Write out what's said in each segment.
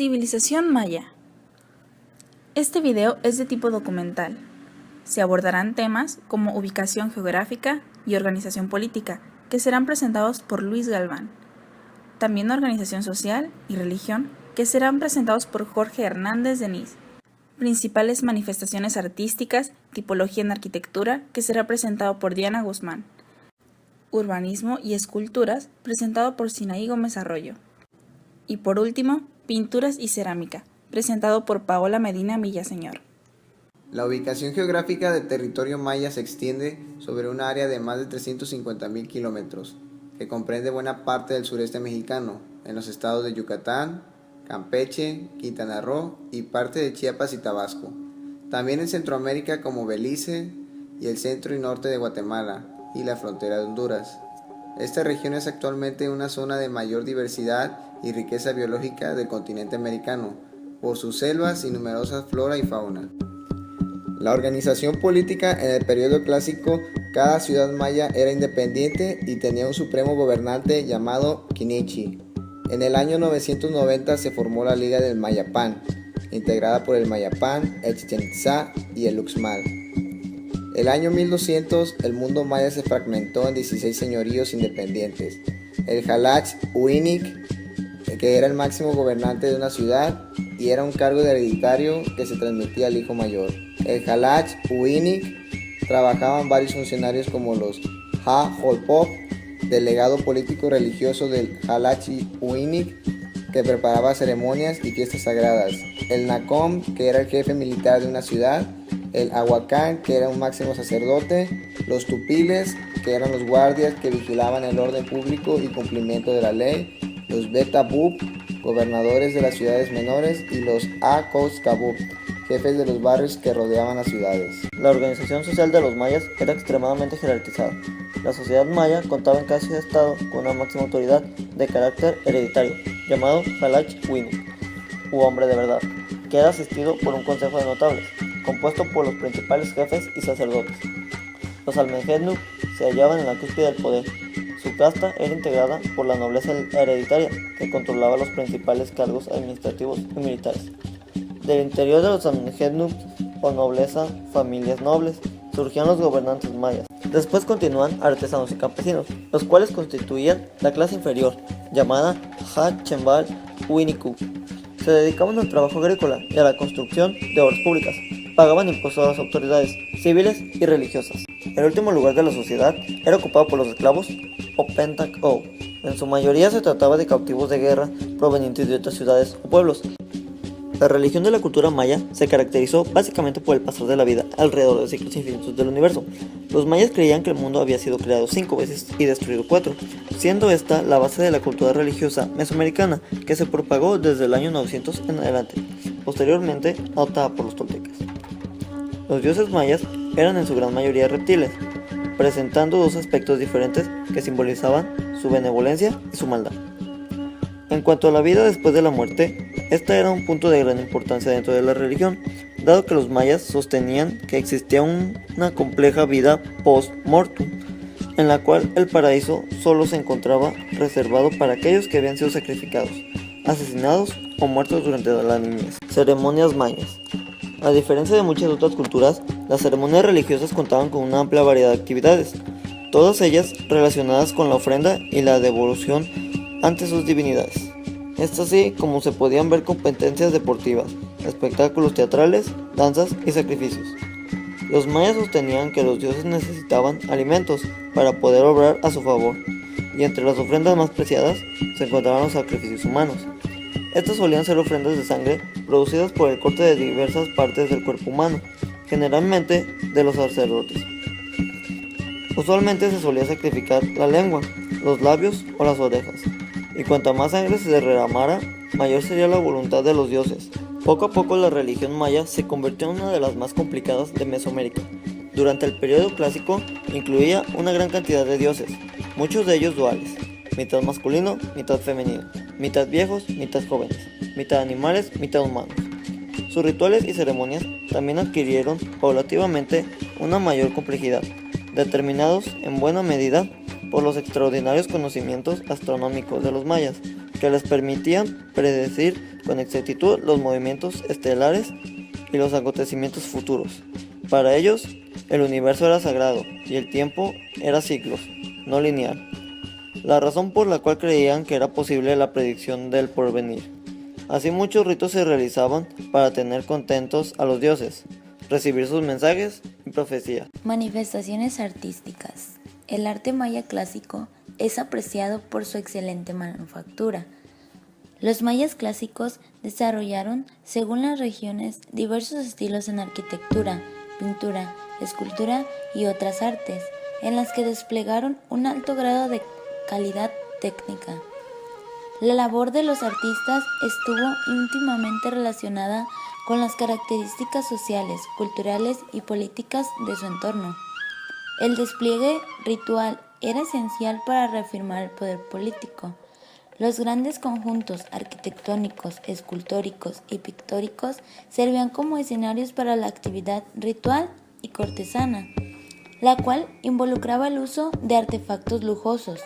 Civilización maya. Este video es de tipo documental. Se abordarán temas como ubicación geográfica y organización política, que serán presentados por Luis Galván. También organización social y religión, que serán presentados por Jorge Hernández Denis. Principales manifestaciones artísticas, tipología en arquitectura, que será presentado por Diana Guzmán. Urbanismo y esculturas, presentado por Sinaí Gómez Arroyo. Y por último, pinturas y cerámica, presentado por Paola Medina Villaseñor. La ubicación geográfica del territorio maya se extiende sobre un área de más de 350.000 kilómetros, que comprende buena parte del sureste mexicano, en los estados de Yucatán, Campeche, Quintana Roo y parte de Chiapas y Tabasco. También en Centroamérica como Belice y el centro y norte de Guatemala y la frontera de Honduras. Esta región es actualmente una zona de mayor diversidad y riqueza biológica del continente americano, por sus selvas y numerosas flora y fauna. La organización política en el periodo clásico, cada ciudad maya era independiente y tenía un supremo gobernante llamado Quinichi. En el año 990 se formó la Liga del Mayapán, integrada por el Mayapán, el Chichén Itzá y el Uxmal. El año 1200 el mundo maya se fragmentó en 16 señoríos independientes. El Jalach Uínic, que era el máximo gobernante de una ciudad y era un cargo hereditario que se transmitía al hijo mayor. El Jalach Uínic trabajaban varios funcionarios como los Ha-Holpop, delegado político religioso del Jalach Uínic, que preparaba ceremonias y fiestas sagradas. El Nacom, que era el jefe militar de una ciudad. El Ahuacán, que era un máximo sacerdote. Los Tupiles, que eran los guardias que vigilaban el orden público y cumplimiento de la ley. Los Betabub, gobernadores de las ciudades menores. Y los Acoskabub, jefes de los barrios que rodeaban las ciudades. La organización social de los mayas era extremadamente jerarquizada. La sociedad maya contaba en cada estado con una máxima autoridad de carácter hereditario, llamado Jalach Uínic, u hombre de verdad, que era asistido por un consejo de notables, compuesto por los principales jefes y sacerdotes. Los Almejenduk se hallaban en la cúspide del poder. Su casta era integrada por la nobleza hereditaria, que controlaba los principales cargos administrativos y militares. Del interior de los Almejenduk, o nobleza, familias nobles, surgían los gobernantes mayas. Después continúan artesanos y campesinos, los cuales constituían la clase inferior, llamada Ha-Chembal Uíniku. Se dedicaban al trabajo agrícola y a la construcción de obras públicas. Pagaban impuestos a las autoridades civiles y religiosas. El último lugar de la sociedad era ocupado por los esclavos o Pentak-o. En su mayoría se trataba de cautivos de guerra provenientes de otras ciudades o pueblos. La religión de la cultura maya se caracterizó básicamente por el pasar de la vida alrededor de ciclos infinitos del universo. Los mayas creían que el mundo había sido creado 5 veces y destruido 4, siendo esta la base de la cultura religiosa mesoamericana que se propagó desde el año 900 en adelante, posteriormente adoptada por los toltecas. Los dioses mayas eran en su gran mayoría reptiles, presentando dos aspectos diferentes que simbolizaban su benevolencia y su maldad. En cuanto a la vida después de la muerte, esta era un punto de gran importancia dentro de la religión, dado que los mayas sostenían que existía una compleja vida post-mortum, en la cual el paraíso solo se encontraba reservado para aquellos que habían sido sacrificados, asesinados o muertos durante la niñez. Ceremonias mayas. A diferencia de muchas otras culturas, las ceremonias religiosas contaban con una amplia variedad de actividades, todas ellas relacionadas con la ofrenda y la devolución ante sus divinidades. Es así como se podían ver competencias deportivas, espectáculos teatrales, danzas y sacrificios. Los mayas sostenían que los dioses necesitaban alimentos para poder obrar a su favor, y entre las ofrendas más preciadas se encontraban los sacrificios humanos. Estas solían ser ofrendas de sangre producidas por el corte de diversas partes del cuerpo humano, generalmente de los sacerdotes. Usualmente se solía sacrificar la lengua, los labios o las orejas, y cuanta más sangre se derramara, mayor sería la voluntad de los dioses. Poco a poco la religión maya se convirtió en una de las más complicadas de Mesoamérica. Durante el periodo clásico incluía una gran cantidad de dioses, muchos de ellos duales, mitad masculino, mitad femenino, mitad viejos, mitad jóvenes, mitad animales, mitad humanos. Sus rituales y ceremonias también adquirieron paulativamente una mayor complejidad, determinados en buena medida por los extraordinarios conocimientos astronómicos de los mayas, que les permitían predecir con exactitud los movimientos estelares y los acontecimientos futuros. Para ellos, el universo era sagrado y el tiempo era ciclos, no lineal. La razón por la cual creían que era posible la predicción del porvenir. Así muchos ritos se realizaban para tener contentos a los dioses, recibir sus mensajes y profecías. Manifestaciones artísticas. El arte maya clásico es apreciado por su excelente manufactura. Los mayas clásicos desarrollaron, según las regiones, diversos estilos en arquitectura, pintura, escultura y otras artes, en las que desplegaron un alto grado de calidad técnica. La labor de los artistas estuvo íntimamente relacionada con las características sociales, culturales y políticas de su entorno. El despliegue ritual era esencial para reafirmar el poder político. Los grandes conjuntos arquitectónicos, escultóricos y pictóricos servían como escenarios para la actividad ritual y cortesana, la cual involucraba el uso de artefactos lujosos,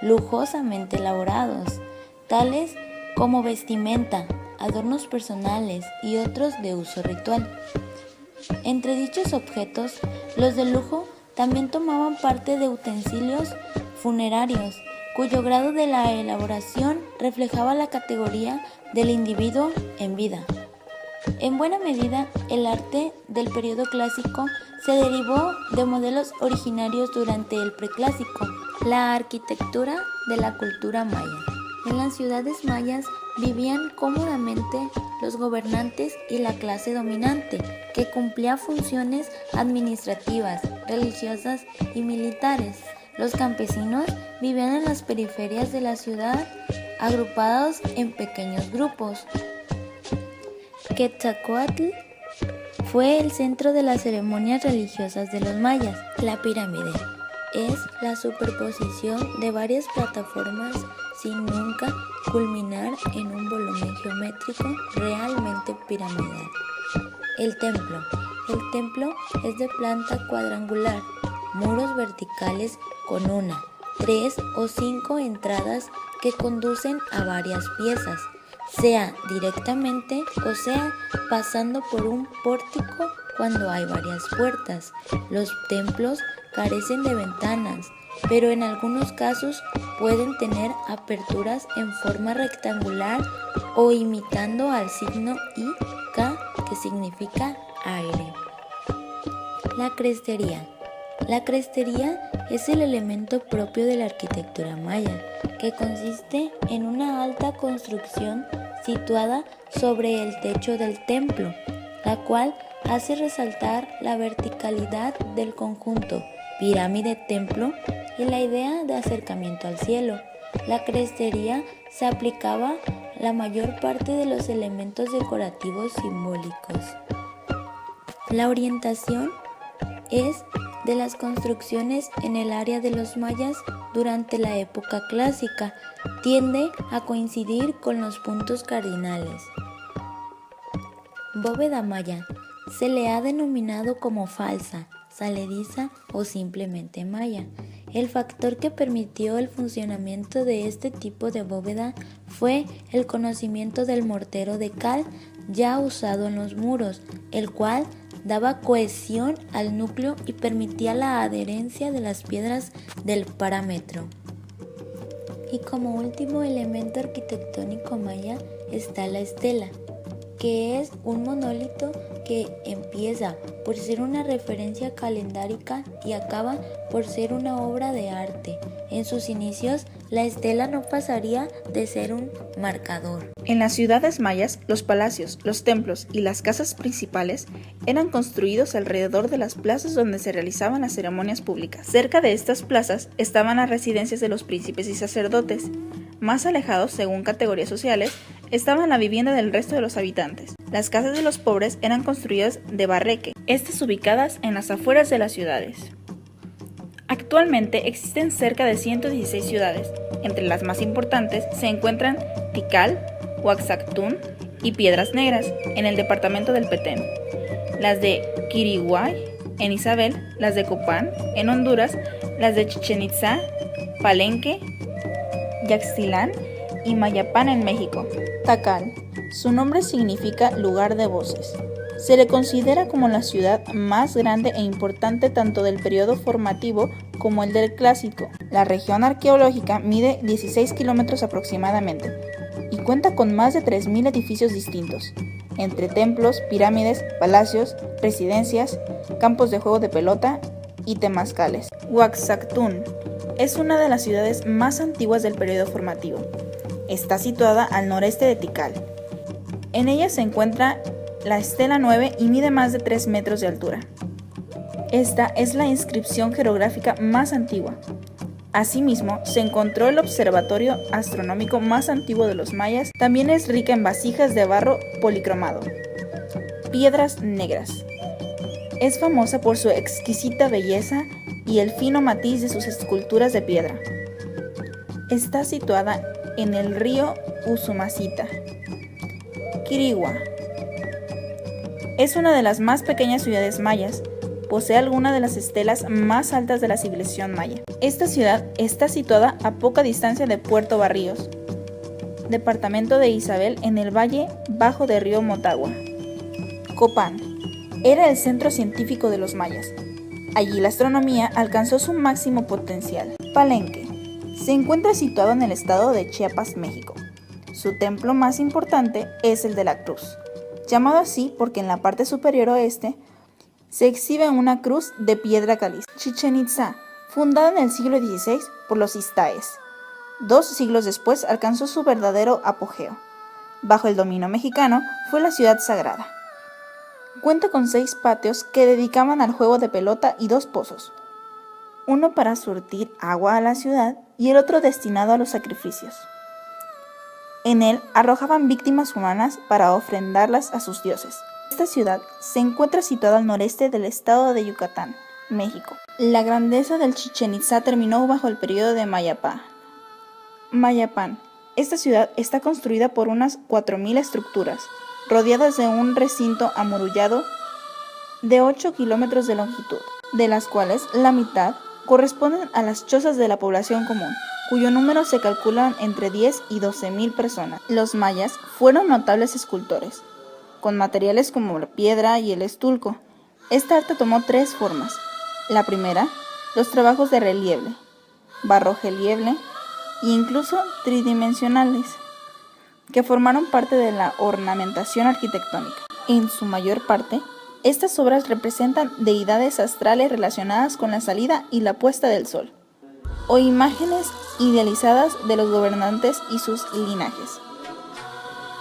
lujosamente elaborados, tales como vestimenta, adornos personales y otros de uso ritual. Entre dichos objetos, los de lujo también tomaban parte de utensilios funerarios, cuyo grado de la elaboración reflejaba la categoría del individuo en vida. En buena medida, el arte del periodo clásico se derivó de modelos originarios durante el preclásico, la arquitectura de la cultura maya. En las ciudades mayas vivían cómodamente los gobernantes y la clase dominante, que cumplía funciones administrativas, religiosas y militares. Los campesinos vivían en las periferias de la ciudad, agrupados en pequeños grupos. Quetzalcóatl fue el centro de las ceremonias religiosas de los mayas. La pirámide es la superposición de varias plataformas sin nunca culminar en un volumen geométrico realmente piramidal. El templo es de planta cuadrangular, muros verticales con 1, 3 o 5 entradas que conducen a varias piezas, sea directamente o sea pasando por un pórtico cuando hay varias puertas. Los templos carecen de ventanas, pero en algunos casos pueden tener aperturas en forma rectangular o imitando al signo I, K, que significa aire. La crestería. La crestería es el elemento propio de la arquitectura maya, que consiste en una alta construcción situada sobre el techo del templo, la cual hace resaltar la verticalidad del conjunto pirámide-templo y la idea de acercamiento al cielo. La crestería se aplicaba la mayor parte de los elementos decorativos simbólicos. La orientación es de las construcciones en el área de los mayas durante la época clásica, tiende a coincidir con los puntos cardinales. Bóveda maya. Se le ha denominado como falsa, salediza o simplemente maya. El factor que permitió el funcionamiento de este tipo de bóveda fue el conocimiento del mortero de cal ya usado en los muros, el cual daba cohesión al núcleo y permitía la adherencia de las piedras del parámetro. Y como último elemento arquitectónico maya está la estela, que es un monolito que empieza por ser una referencia calendárica y acaba por ser una obra de arte. En sus inicios, la estela no pasaría de ser un marcador. En las ciudades mayas, los palacios, los templos y las casas principales eran construidos alrededor de las plazas donde se realizaban las ceremonias públicas. Cerca de estas plazas estaban las residencias de los príncipes y sacerdotes. Más alejados, según categorías sociales, estaban la vivienda del resto de los habitantes. Las casas de los pobres eran construidas de barreque, estas ubicadas en las afueras de las ciudades. Actualmente existen cerca de 116 ciudades. Entre las más importantes se encuentran Tikal, Oaxactún y Piedras Negras, en el departamento del Petén, las de Quiriguay, en Isabel, las de Copán, en Honduras, las de Chichén Itzá, Palenque, Yaxchilán y Mayapán en México. Takal Su nombre significa lugar de voces. Se le considera como la ciudad más grande e importante tanto del periodo formativo como el del clásico. La región arqueológica mide 16 kilómetros aproximadamente y cuenta con más de 3.000 edificios distintos, entre templos, pirámides, palacios, residencias, campos de juego de pelota y temazcales. Oaxactún es una de las ciudades más antiguas del periodo formativo. Está situada al noreste de Tikal. En ella se encuentra la Estela 9 y mide más de 3 metros de altura. Esta es la inscripción jeroglífica más antigua. Asimismo, se encontró el observatorio astronómico más antiguo de los mayas. También es rica en vasijas de barro policromado. Piedras negras. Es famosa por su exquisita belleza y el fino matiz de sus esculturas de piedra. Está situada en el río Usumacinta. Quirigua. Es una de las más pequeñas ciudades mayas. Posee algunas de las estelas más altas de la civilización maya. Esta ciudad está situada a poca distancia de Puerto Barrios, departamento de Isabel, en el valle bajo del río Motagua. Copán era el centro científico de los mayas. Allí la astronomía alcanzó su máximo potencial. Palenque se encuentra situado en el estado de Chiapas, México. Su templo más importante es el de la Cruz, llamado así porque en la parte superior oeste se exhibe una cruz de piedra caliza. Chichén Itzá, fundada en el siglo XVI por los iztaes. 2 siglos después alcanzó su verdadero apogeo. Bajo el dominio mexicano fue la ciudad sagrada. Cuenta con 6 patios que dedicaban al juego de pelota y 2 pozos, uno para surtir agua a la ciudad y el otro destinado a los sacrificios. En él arrojaban víctimas humanas para ofrendarlas a sus dioses. Esta ciudad se encuentra situada al noreste del estado de Yucatán, México. La grandeza del Chichén Itzá terminó bajo el periodo de Mayapán. Esta ciudad está construida por unas 4.000 estructuras, rodeadas de un recinto amurallado de 8 kilómetros de longitud, de las cuales la mitad corresponden a las chozas de la población común, cuyo número se calcula entre 10 y 12.000 personas. Los mayas fueron notables escultores, con materiales como la piedra y el estulco. Esta arte tomó 3 formas. La primera, los trabajos de relieve, barrorelieve e incluso tridimensionales, que formaron parte de la ornamentación arquitectónica. En su mayor parte, estas obras representan deidades astrales relacionadas con la salida y la puesta del sol, o imágenes idealizadas de los gobernantes y sus linajes.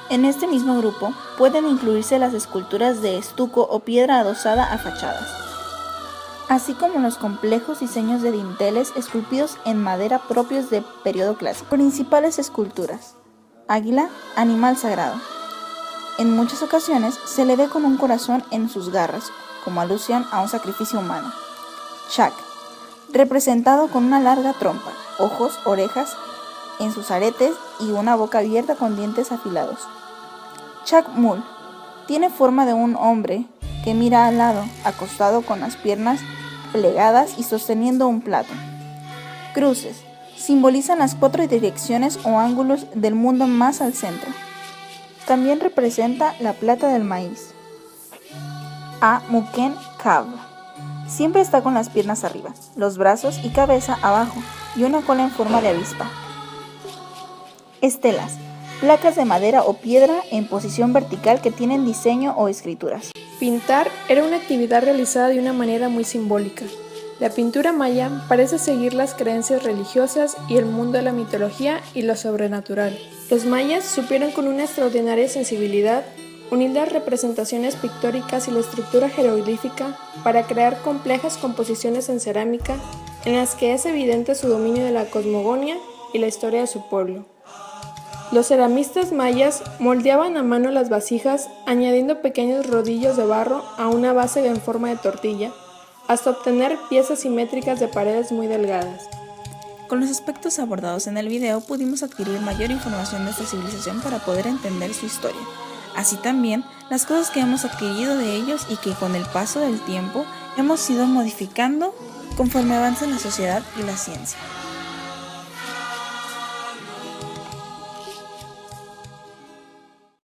En este mismo grupo pueden incluirse las esculturas de estuco o piedra adosada a fachadas, así como los complejos diseños de dinteles esculpidos en madera propios del periodo clásico. Principales esculturas: águila, animal sagrado. En muchas ocasiones se le ve con un corazón en sus garras, como alusión a un sacrificio humano. Chac, representado con una larga trompa, ojos, orejas en sus aretes y una boca abierta con dientes afilados. Chacmul tiene forma de un hombre que mira al lado, acostado con las piernas plegadas y sosteniendo un plato. Cruces simbolizan las 4 direcciones o ángulos del mundo más al centro. También representa la plata del maíz. Muken Kab siempre está con las piernas arriba, los brazos y cabeza abajo y una cola en forma de avispa. Estelas, placas de madera o piedra en posición vertical que tienen diseño o escrituras. Pintar era una actividad realizada de una manera muy simbólica. La pintura maya parece seguir las creencias religiosas y el mundo de la mitología y lo sobrenatural. Los mayas supieron con una extraordinaria sensibilidad unir las representaciones pictóricas y la estructura jeroglífica para crear complejas composiciones en cerámica en las que es evidente su dominio de la cosmogonía y la historia de su pueblo. Los ceramistas mayas moldeaban a mano las vasijas añadiendo pequeños rodillos de barro a una base en forma de tortilla, hasta obtener piezas simétricas de paredes muy delgadas. Con los aspectos abordados en el video pudimos adquirir mayor información de esta civilización para poder entender su historia, así también las cosas que hemos adquirido de ellos y que con el paso del tiempo hemos ido modificando conforme avanza la sociedad y la ciencia.